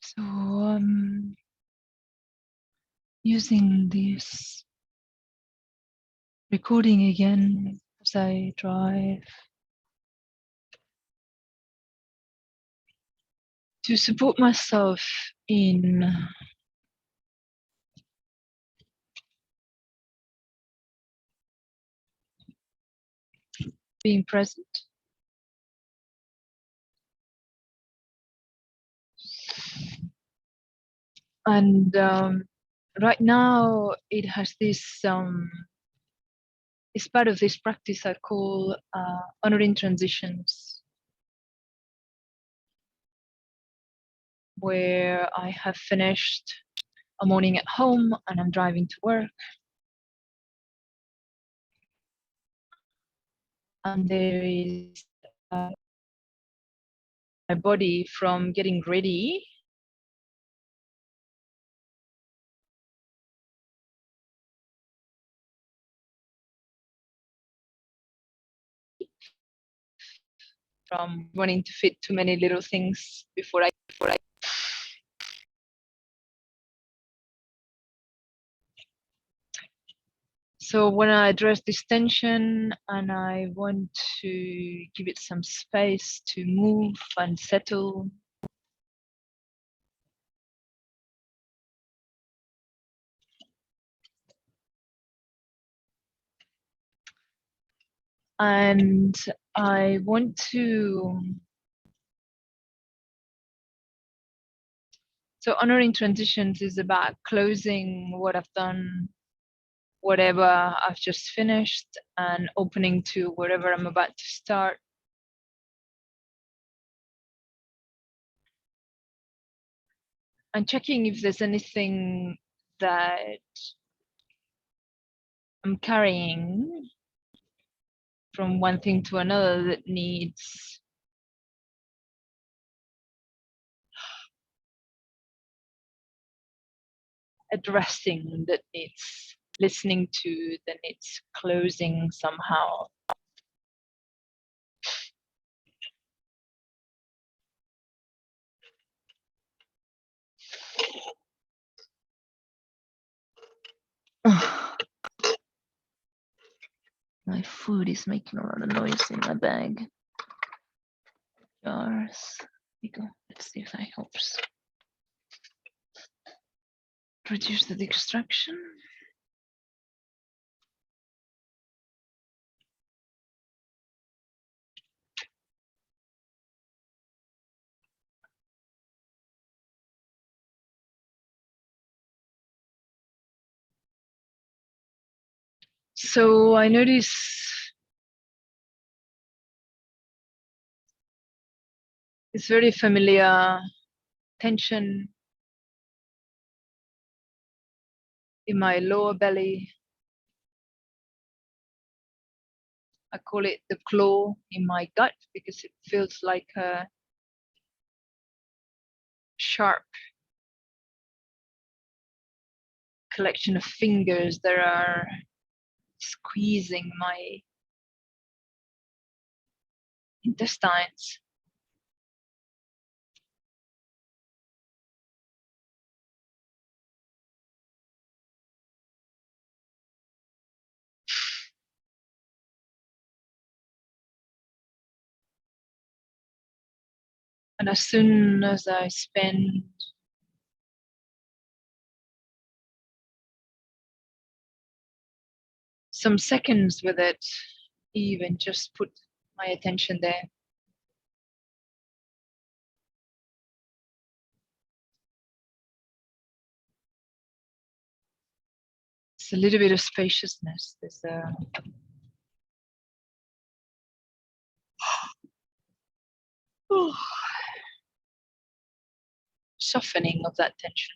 So using this recording again as I drive to support myself in being present. And right now it has this, it's part of this practice I call honoring transitions, where I have finished a morning at home and I'm driving to work. And there is my body from getting ready from wanting to fit too many little things before I So when I address this tension and I want to give it some space to move and settle, and I want to, so honoring transitions is about closing what I've done, whatever I've just finished, and opening to whatever I'm about to start. And checking if there's anything that I'm carrying from one thing to another that needs addressing, that needs listening to, that needs closing somehow. My food is making a lot of noise in my bag. Jars. Here we go. Let's see if that helps. Reduce the distraction. So I notice it's very familiar tension in my lower belly. I call it the claw in my gut because it feels like a sharp collection of fingers that are squeezing my intestines. And as soon as I spend some seconds with it, even just put my attention there, it's a little bit of spaciousness. There's a softening of that tension.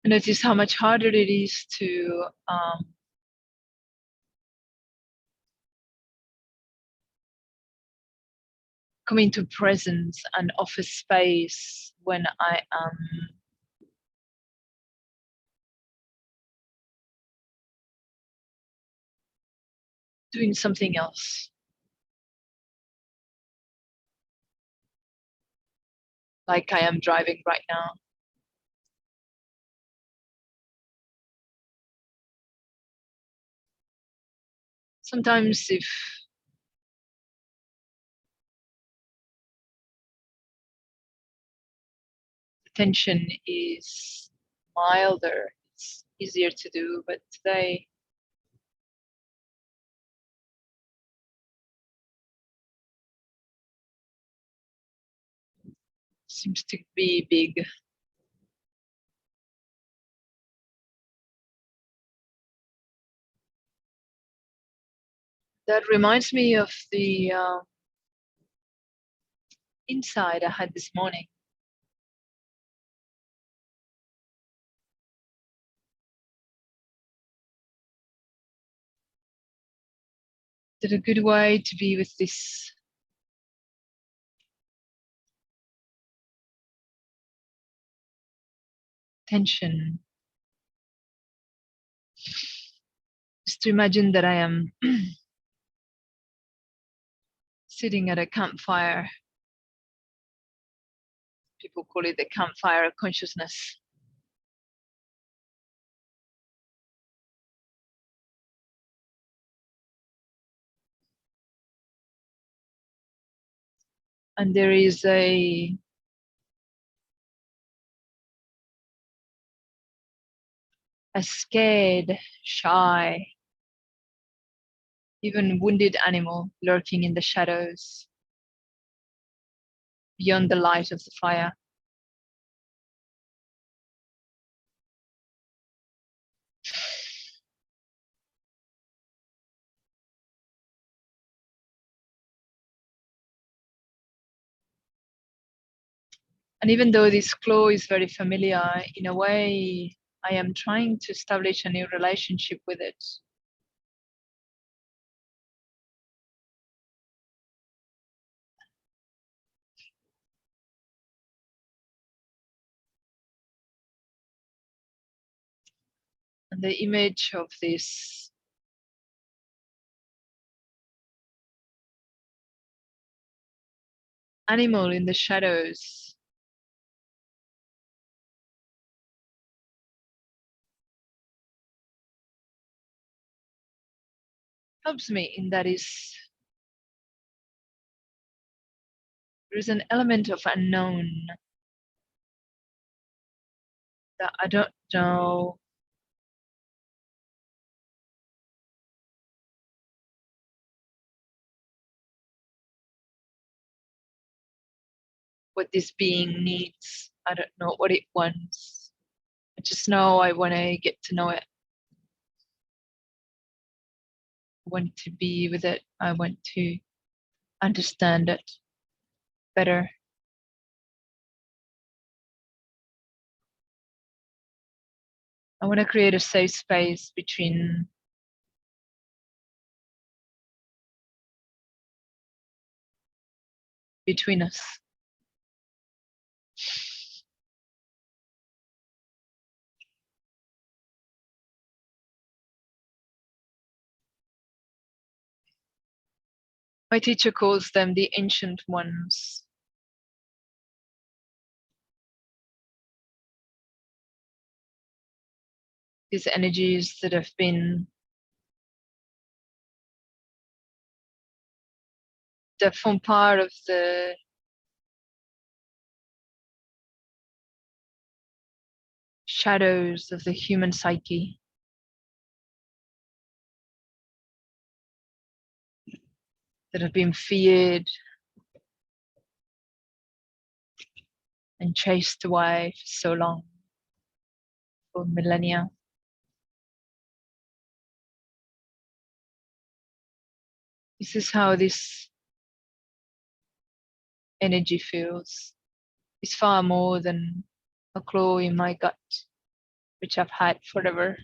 And notice how much harder it is to come into presence and offer space when I am doing something else. Like I am driving right now. Sometimes if the tension is milder, it's easier to do, but today seems to be big. That reminds me of the insight I had this morning. That a good way to be with this tension is to imagine that I am sitting at a campfire. People call it the campfire consciousness. And there is a scared, shy, even wounded animal lurking in the shadows beyond the light of the fire. And even though this claw is very familiar, in a way, I am trying to establish a new relationship with it. And the image of this animal in the shadows helps me in that there is an element of unknown that I don't know what this being needs. I don't know what it wants. I just know I want to get to know it. I want to be with it. I want to understand it better. I want to create a safe space between us. My teacher calls them the ancient ones. These energies that have been, that form part of the shadows of the human psyche, that have been feared and chased away for so long, for millennia. This is how this energy feels. It's far more than a claw in my gut, which I've had forever.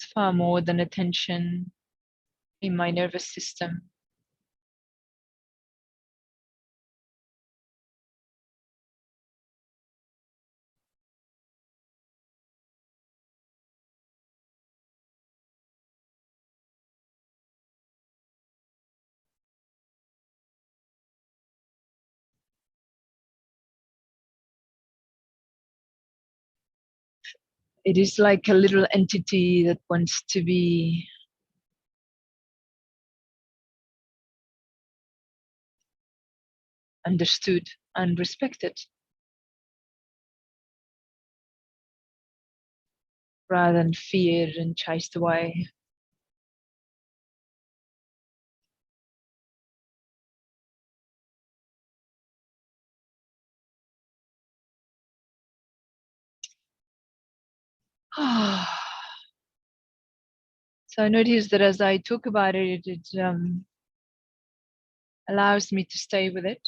It's far more than a tension in my nervous system. It is like a little entity that wants to be understood and respected, rather than feared and chased away. So I noticed that as I talk about it, it allows me to stay with it.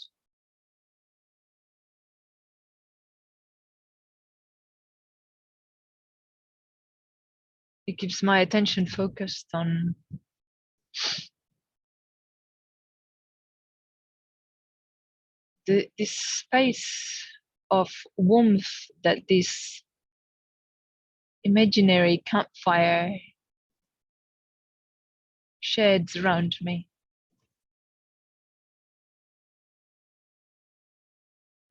It keeps my attention focused on this space of warmth that this imaginary campfire sheds around me,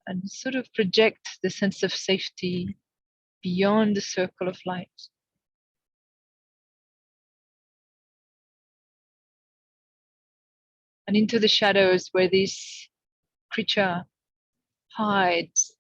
and sort of project the sense of safety beyond the circle of light and into the shadows where this creature hides.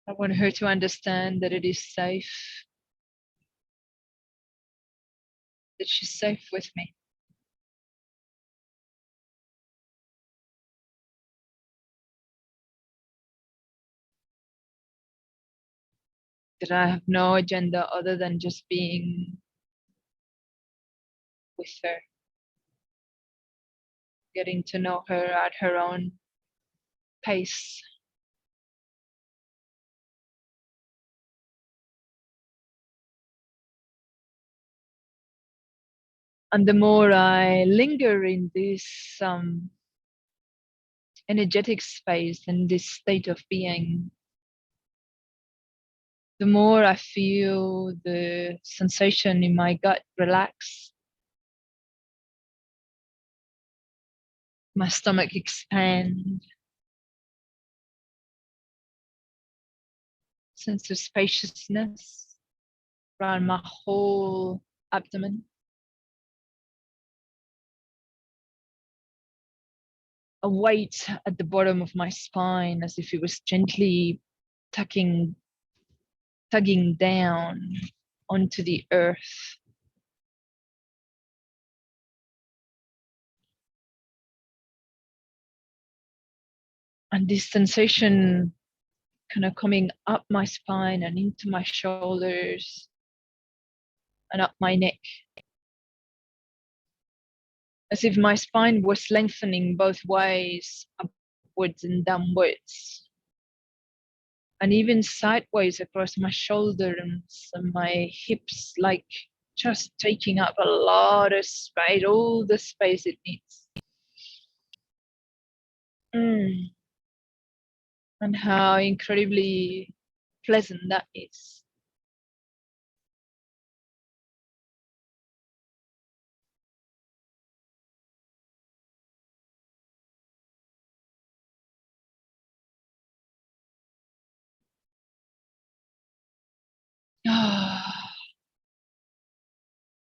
I want her to understand that it is safe, that she's safe with me, that I have no agenda other than just being with her, getting to know her at her own pace. And the more I linger in this energetic space and this state of being, the more I feel the sensation in my gut relax, my stomach expand, sense of spaciousness around my whole abdomen, a weight at the bottom of my spine as if it was gently tugging down onto the earth. And this sensation kind of coming up my spine and into my shoulders and up my neck, as if my spine was lengthening both ways, upwards and downwards, and even sideways across my shoulders and my hips, like just taking up a lot of space, all the space it needs. And how incredibly pleasant that is.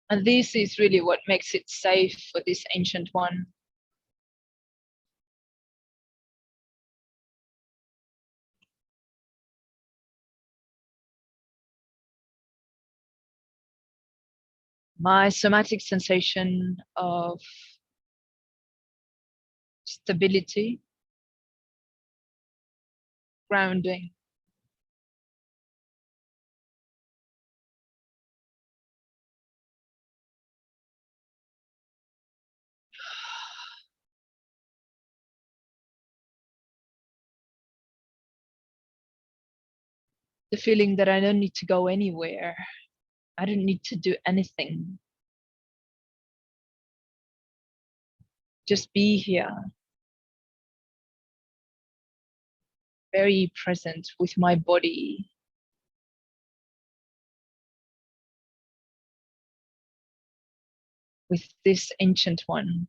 And this is really what makes it safe for this ancient one. My somatic sensation of stability, grounding, the feeling that I don't need to go anywhere. I don't need to do anything. Just be here, very present with my body. with this ancient one.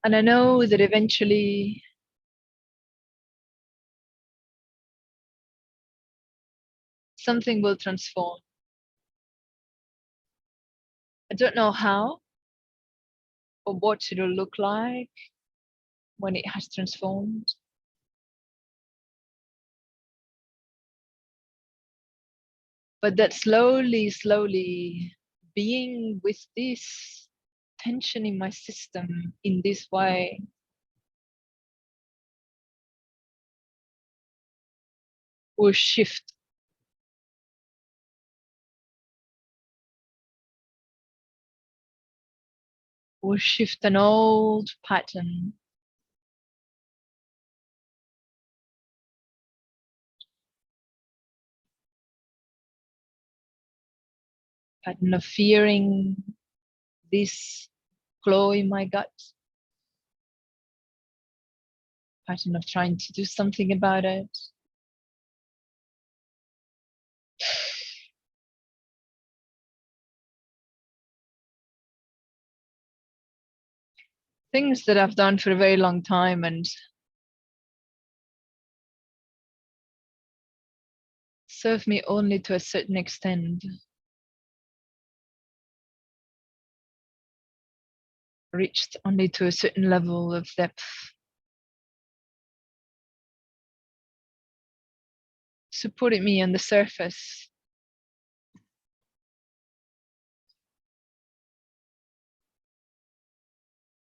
And I know that eventually something will transform. I don't know how or what it'll look like when it has transformed. But that slowly being with this tension in my system in this way will shift. Will shift an old pattern. Pattern of fearing this claw in my gut. Pattern of trying to do something about it. Things that I've done for a very long time and serve me only to a certain extent. Reached only to a certain level of depth. Supported me on the surface.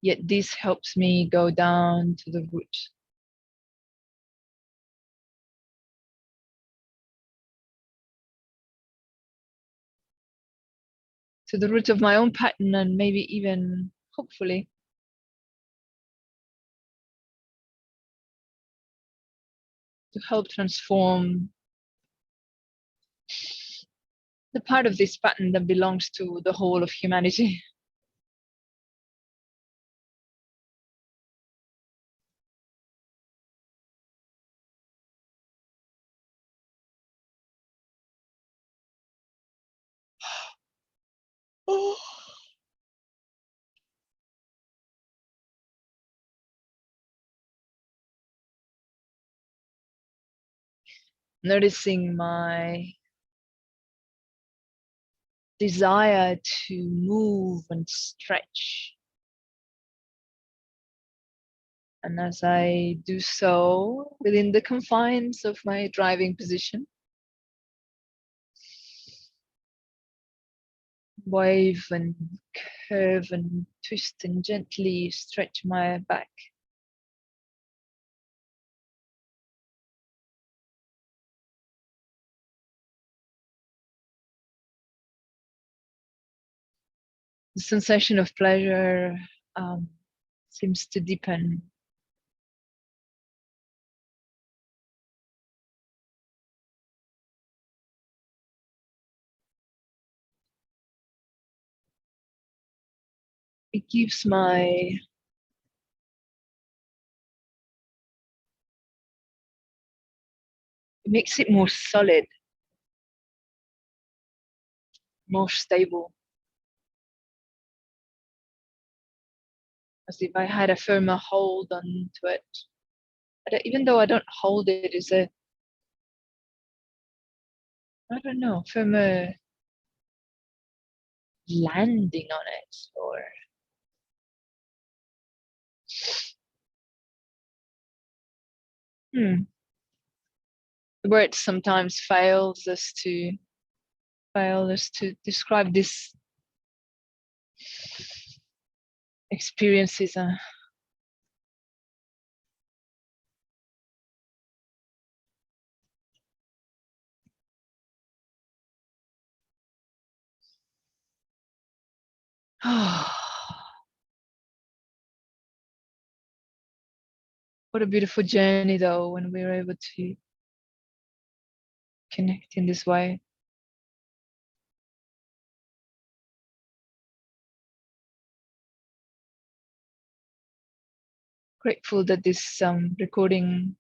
Yet this helps me go down to the root. To the root of my own pattern and maybe even, hopefully, to help transform the part of this pattern that belongs to the whole of humanity. Oh. Noticing my desire to move and stretch. And as I do so within the confines of my driving position, wave and curve and twist and gently stretch my back. The sensation of pleasure seems to deepen. It gives it makes it more solid, more stable. As if I had a firmer hold onto it. Even though I don't hold it, is a, I don't know, firmer landing on it, or the word sometimes fails us to describe this experiences. What a beautiful journey, though, when we were able to connect in this way. Grateful that this recording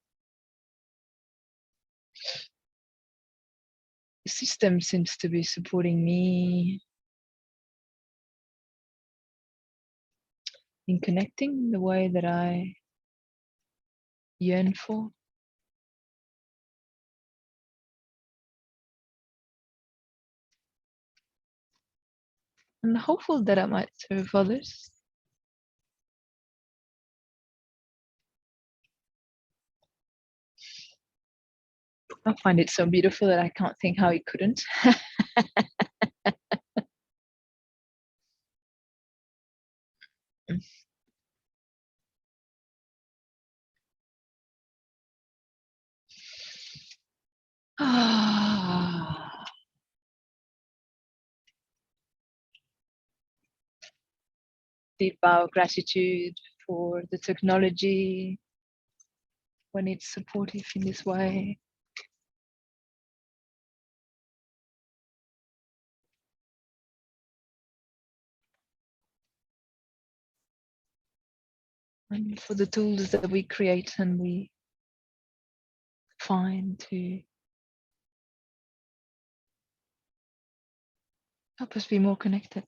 system seems to be supporting me in connecting the way that I yearn for. I'm hopeful that I might serve others. I find it so beautiful that I can't think how it couldn't. Deep bow of gratitude for the technology when it's supportive in this way. And for the tools that we create and we find to help us be more connected.